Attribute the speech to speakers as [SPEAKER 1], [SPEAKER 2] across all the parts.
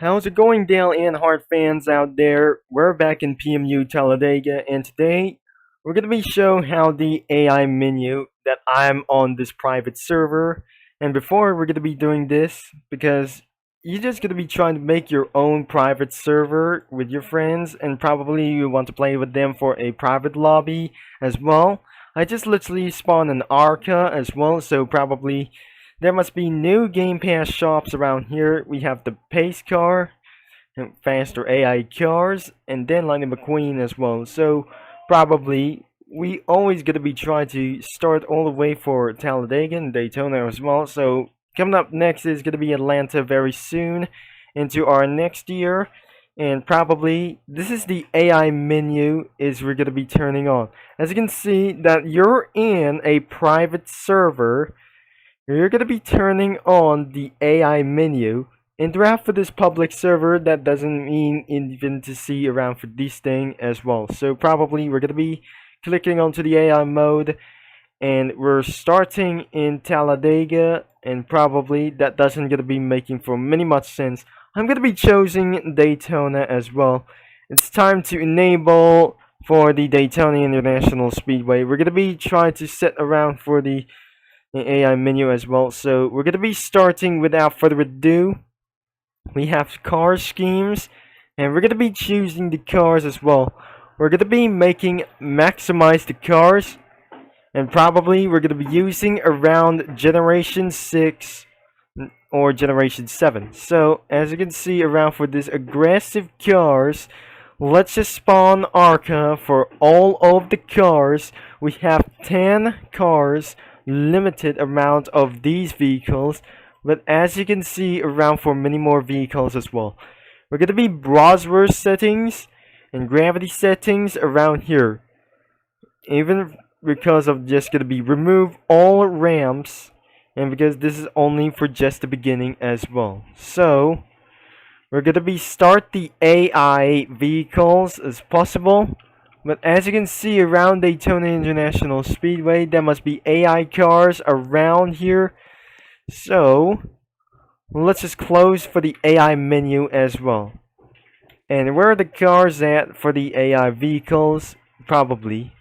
[SPEAKER 1] How's it going, Dale and Hart fans out there? We're back in PMU Talladega, and today we're gonna be showing how the AI menu that I'm on this private server. And before we're gonna be doing this, because you're just gonna be trying to make your own private server with your friends, and probably you want to play with them for a private lobby as well. I just literally spawned an Arca as well, so probably there must be new Game Pass shops around here. We have the Pace Car, and faster AI cars, and then Lightning McQueen as well. So probably we always gonna be trying to start all the way for Talladega and Daytona as well. So coming up next is gonna be Atlanta very soon into our next year. And probably this is the AI menu is we're gonna be turning on. As you can see that you're in a private server, you're going to be turning on the AI menu. And throughout for this public server, that doesn't mean even to see around for this thing as well. So probably we're going to be clicking onto the AI mode, and we're starting in Talladega, and probably that doesn't going to be making for many much sense. I'm going to be choosing Daytona as well. It's time to enable for the Daytona International Speedway. We're going to be trying to set around for the AI menu as well. So we're going to be starting without further ado. We have car schemes, and we're going to be choosing the cars as well. We're going to be making maximize the cars, and probably we're going to be using around generation 6 or generation 7. So as you can see around for this aggressive cars, let's just spawn Arca for all of the cars. We have 10 cars, limited amount of these vehicles, but as you can see around for many more vehicles as well. We're going to be browser settings and gravity settings around here, even because of just going to be remove all ramps, and because this is only for just the beginning as well. So we're going to be start the AI vehicles as possible. But as you can see around Daytona International Speedway, there must be AI cars around here. So let's just close for the AI menu as well. And where are the cars at for the AI vehicles? Probably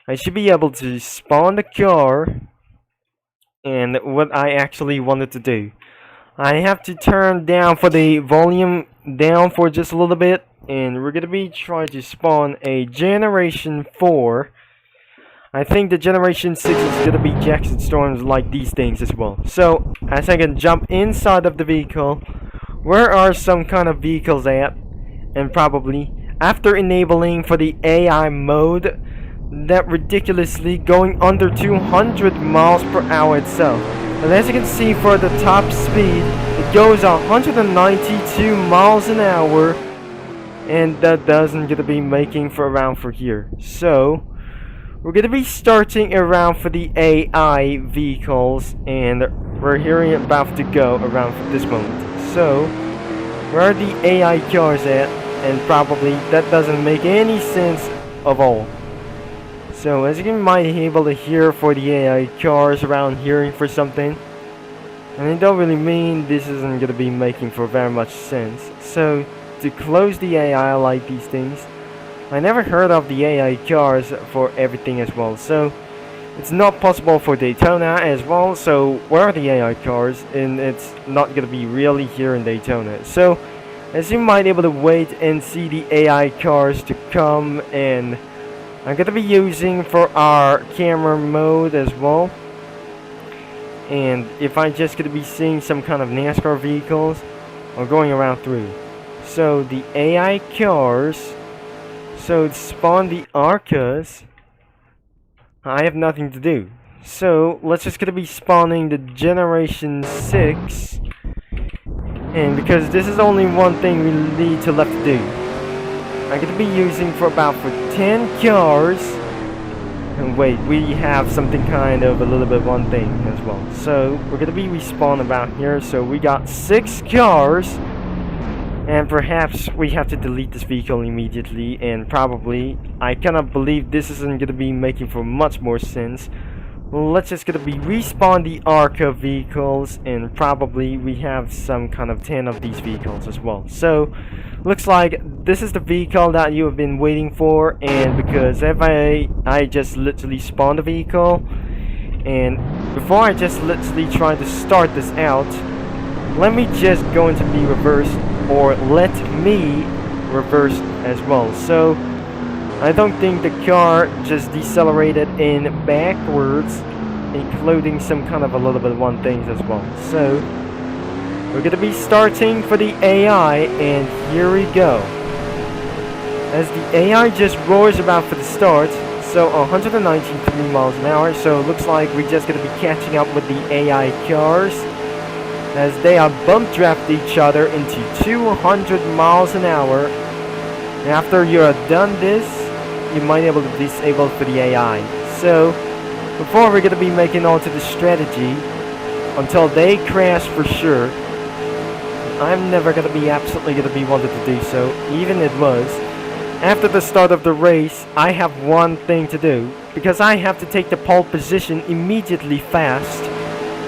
[SPEAKER 1] I should be able to spawn the car. And what I actually wanted to do, I have to turn down for the volume down for just a little bit, and we're gonna be trying to spawn a generation 4. I think the generation 6 is gonna be Jackson Storms like these things as well. So as I can jump inside of the vehicle, where are some kind of vehicles at? And probably after enabling for the AI mode, that ridiculously going under 200 miles per hour itself. And as you can see for the top speed, it goes 192 miles an hour, and that doesn't gonna be making for around for here. So we're gonna be starting around for the AI vehicles, and we're hearing about to go around for this moment. So where are the AI cars at? And probably that doesn't make any sense of all. So as you might be able to hear for the AI cars around hearing for something, and it don't really mean this isn't gonna be making for very much sense. So to close the AI like these things, I never heard of the AI cars for everything as well. So it's not possible for Daytona as well. So where are the AI cars? And it's not gonna be really here in Daytona. So as you might be able to wait and see the AI cars to come, and I'm gonna be using for our camera mode as well. And if I just gonna be seeing some kind of NASCAR vehicles or going around through. So the AI cars, so spawn the Arcas, I have nothing to do. So let's just gonna be spawning the generation 6. And because this is only one thing we need to left to do, I'm going to be using for about 10 cars. And wait, we have something kind of a little bit one thing as well. So we're going to be respawn about here. So we got 6 cars. And perhaps we have to delete this vehicle immediately. And probably, I cannot believe this isn't going to be making for much more sense. let's just gonna be respawn the ARCA vehicles, and probably we have some kind of 10 of these vehicles as well. So looks like this is the vehicle that you have been waiting for, and because if I just literally spawned the vehicle, and before I just literally try to start this out, let me just go into be reversed, or let me reverse as well. So I don't think the car just decelerated in backwards, including some kind of a little bit of one things as well. So we're gonna be starting for the AI, and here we go. As the AI just roars about for the start, so 193 miles an hour, so it looks like we're just gonna be catching up with the AI cars, as they are bump draft each other into 200 miles an hour. And after you're done this, you might be able to disable for the AI. So before we're gonna be making on to the strategy until they crash for sure. I'm never gonna be absolutely gonna be wanted to do so, even it was. After the start of the race, I have one thing to do, because I have to take the pole position immediately fast,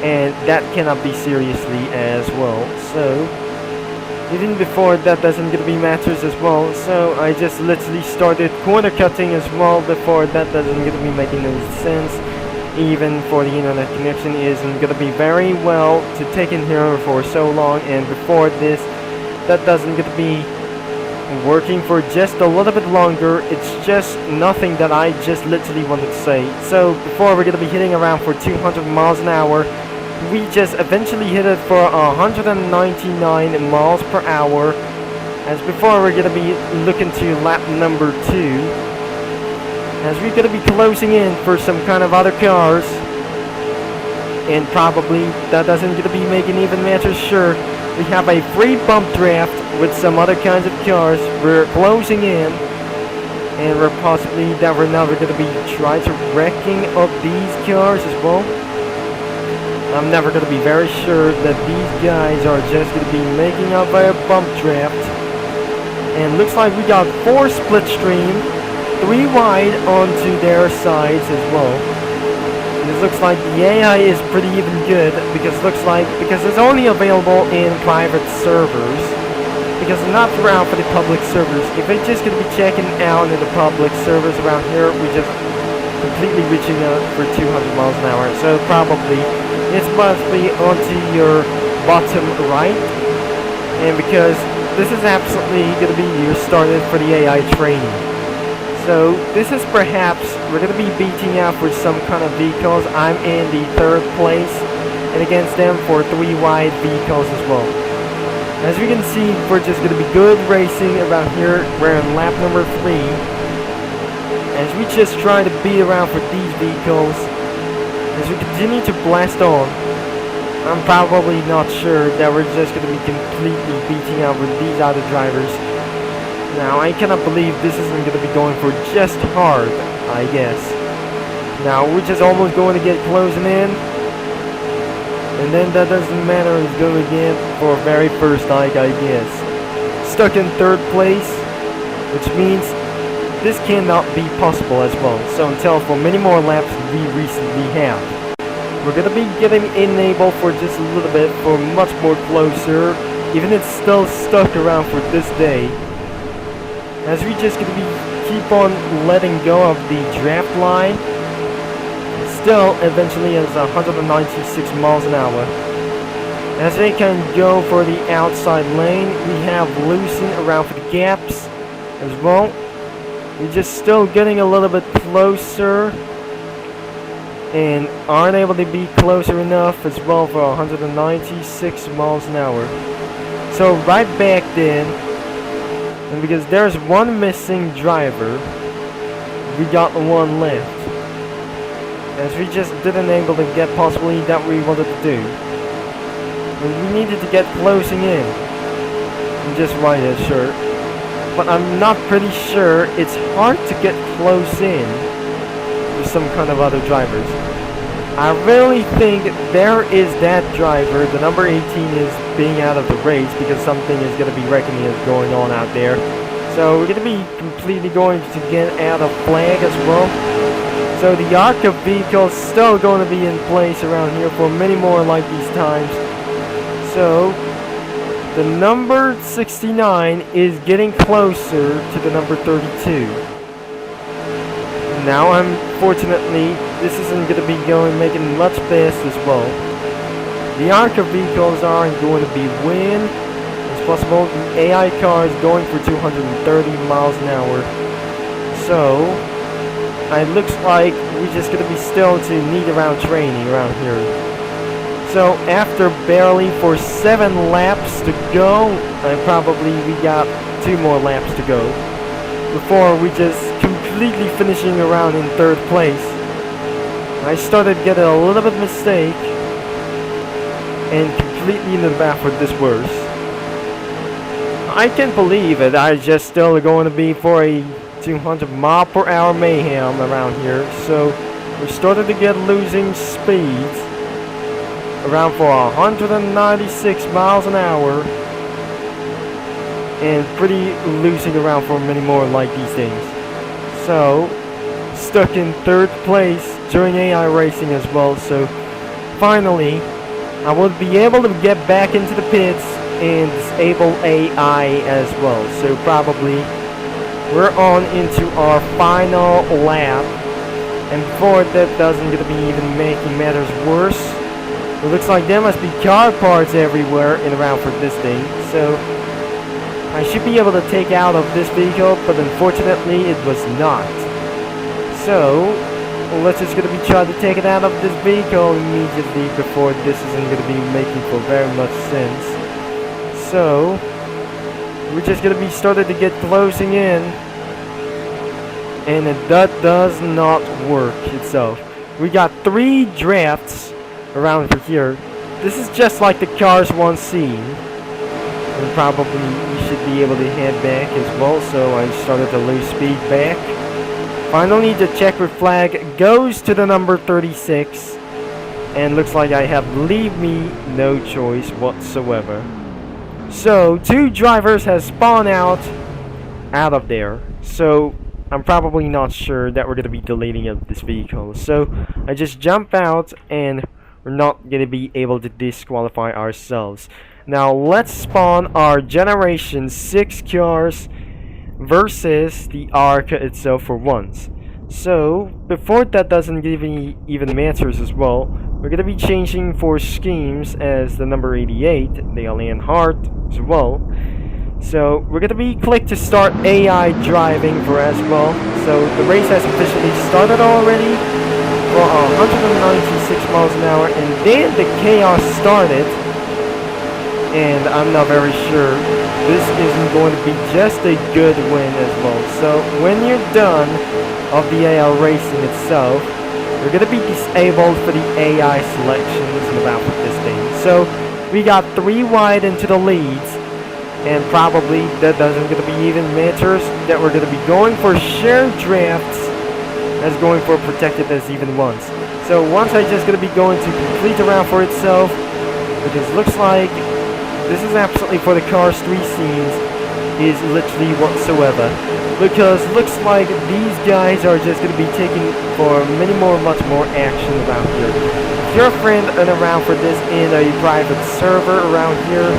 [SPEAKER 1] and that cannot be seriously as well. So even before that doesn't gonna be matters as well, so I just literally started corner cutting as well. Before that doesn't gonna be making no sense, even for the internet connection isn't gonna be very well to take in here for so long, and before this that doesn't gonna be working for just a little bit longer. It's just nothing that I just literally wanted to say. So before we're gonna be hitting around for 200 miles an hour, we just eventually hit it for 199 miles per hour. As before we're gonna be looking to lap number 2, as we're gonna be closing in for some kind of other cars, and probably that doesn't gonna be making even matters sure. We have a free bump draft with some other kinds of cars. We're closing in, and we're possibly that we're now gonna be trying to wrecking up these cars as well. I'm never gonna be very sure that these guys are just gonna be making up a bump draft. And looks like we got 4 split stream, 3 wide onto their sides as well. And it looks like the AI is pretty even good, because it's only available in private servers, because it's not around for the public servers. If they're just gonna be checking out in the public servers around here, we just completely reaching out for 200 miles an hour. So probably it's must be onto your bottom right, and because this is absolutely going to be your started for the AI training. So this is perhaps we're going to be beating out for some kind of vehicles. I'm in the 3rd place, and against them for 3 wide vehicles as well. As we can see, we're just going to be good racing around here. We're in lap number 3, as we just try to beat around for these vehicles. As we continue to blast on, I'm probably not sure that we're just going to be completely beating out with these other drivers. Now, I cannot believe this isn't going to be going for just hard, I guess. Now, we're just almost going to get closing in. And then that doesn't matter, it's going again for very first hike, I guess. Stuck in 3rd place, which means this cannot be possible as well. So until for many more laps we recently have. We're gonna be getting enabled for just a little bit for much more closer. Even it's still stuck around for this day. As we just gonna be keep on letting go of the draft line. Still eventually is 196 miles an hour. As they can go for the outside lane, we have loosened around for the gaps as well. We're just still getting a little bit closer, and aren't able to be closer enough as well for 196 miles an hour. So right back then, and because there's one missing driver, we got one left. As we just didn't able to get possibly that we wanted to do. And we needed to get closing in. And just right here, sure. But I'm not pretty sure. It's hard to get close in with some kind of other drivers. I really think there is that driver, the number 18 is being out of the race because something is going to be reckoning is going on out there. So we're going to be completely going to get out of flag as well. So the ARCA vehicle is still going to be in place around here for many more like these times. So the number 69 is getting closer to the number 32. Now, unfortunately, this isn't going to be making much fast as well. The ARCA vehicles aren't going to be win. It's possible the AI car is going for 230 miles an hour. So it looks like we're just going to be still to need around training around here. So after barely for 7 laps to go, we got 2 more laps to go before we just completely finishing around in 3rd place. I started getting a little bit mistake and completely in the back for this worse. I can't believe it. I just still going to be for a 200 mile per hour mayhem around here. So we started to get losing speeds around for 196 miles an hour and pretty losing around for many more like these things. So stuck in 3rd place during AI racing as well. So finally I will be able to get back into the pits and disable AI as well. So probably we're on into our final lap, and before that doesn't gonna be even making matters worse, it looks like there must be car parts everywhere and around for this thing. So I should be able to take out of this vehicle, but unfortunately it was not. So let's just gonna be trying to take it out of this vehicle immediately before this isn't gonna be making for very much sense. So we're just gonna be starting to get closing in, and that does not work itself. We got 3 drafts around here. This is just like the cars once seen, and probably we should be able to head back as well. So I started to lose speed back. Finally the checkered flag goes to the number 36, and looks like I have leave me no choice whatsoever. So 2 drivers has spawned out of there. So I'm probably not sure that we're going to be deleting of this vehicle. So I just jump out, and we're not going to be able to disqualify ourselves. Now let's spawn our Generation 6 cars versus the ARCA itself for once. So before that doesn't give me even matters as well, we're going to be changing for schemes as the number 88, the alien heart as well. So we're going to be click to start AI driving for as well. So the race has officially started already for 196 miles an hour, and then the chaos started, and I'm not very sure this isn't going to be just a good win as well. So when you're done of the AI racing itself, you're going to be disabled for the AI selections and about with this thing. So we got 3 wide into the leads, and probably that doesn't going to be even matters that we're going to be going for shared drafts as going for protected as even once. So once I just going to be going to complete the round for itself, because looks like this is absolutely for the cars 3 scenes is literally whatsoever, because looks like these guys are just going to be taking for much more action around here. If you're a friend and around for this in a private server around here,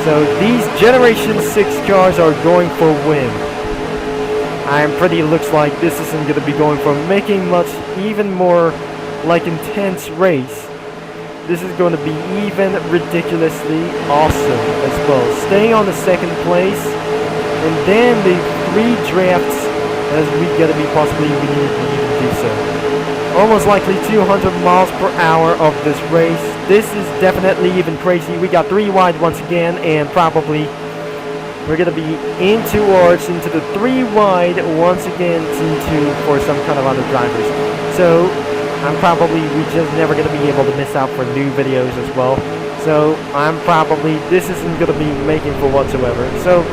[SPEAKER 1] so these Generation 6 cars are going for win. I'm pretty looks like this isn't going to be going for making much even more like intense race. This is going to be even ridiculously awesome as well. Staying on the 2nd place, and then the 3 drafts as we gotta be possibly we need to even do so. Almost likely 200 miles per hour of this race. This is definitely even crazy. We got 3 wide once again, and probably we're gonna be in towards into the 3 wide once again into for some kind of other drivers. So I'm probably we just never gonna be able to miss out for new videos as well. So I'm probably this isn't gonna be making for whatsoever. So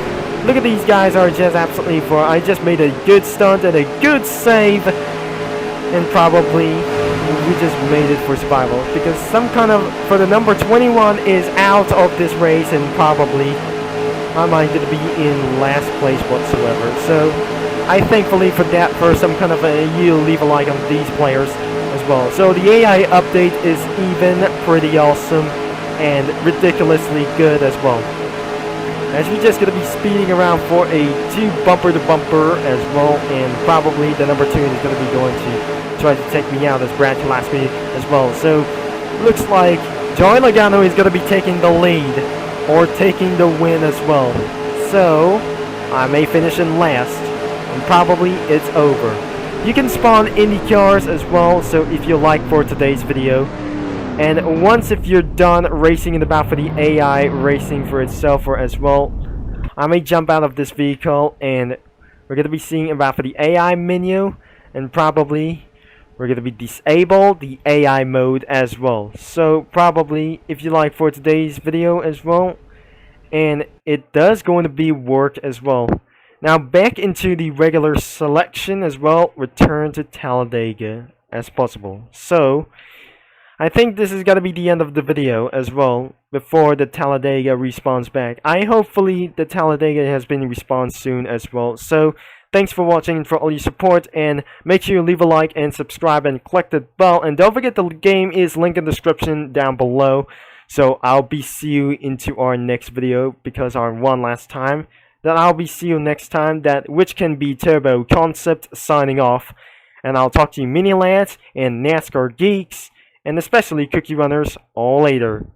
[SPEAKER 1] look at these guys are just absolutely for. I just made a good stunt and a good save, and probably we just made it for survival because some kind of for the number 21 is out of this race, and probably I might gonna be in last place whatsoever. So I thankfully for that for some kind of you leave a like on these players as well. So the AI update is even pretty awesome and ridiculously good as well. As we're just gonna be speeding around for a 2 bumper to bumper as well, and probably the number 2 is gonna be going to try to take me out as Brad last week as well. So looks like Joey Logano is gonna be taking the lead or taking the win as well. So I may finish in last, and probably it's over. You can spawn Indy cars as well, so if you like for today's video. And once if you're done racing in the back for the AI racing for itself or as well, I may jump out of this vehicle and we're going to be seeing about for the AI menu, and probably we're going to be disable the AI mode as well. So probably if you like for today's video as well, and it does going to be work as well. Now back into the regular selection as well, return to Talladega as possible. So I think this is gonna be the end of the video as well, before the Talladega respawns back. Hopefully the Talladega has been respawned soon as well. So thanks for watching and for all your support, and make sure you leave a like and subscribe and click the bell, and don't forget the game is linked in the description down below. So I'll be see you into our next video, because our one last time. Then I'll be see you next time, that which can be Turbo Concept signing off, and I'll talk to you mini lads and NASCAR geeks, and especially cookie runners all later.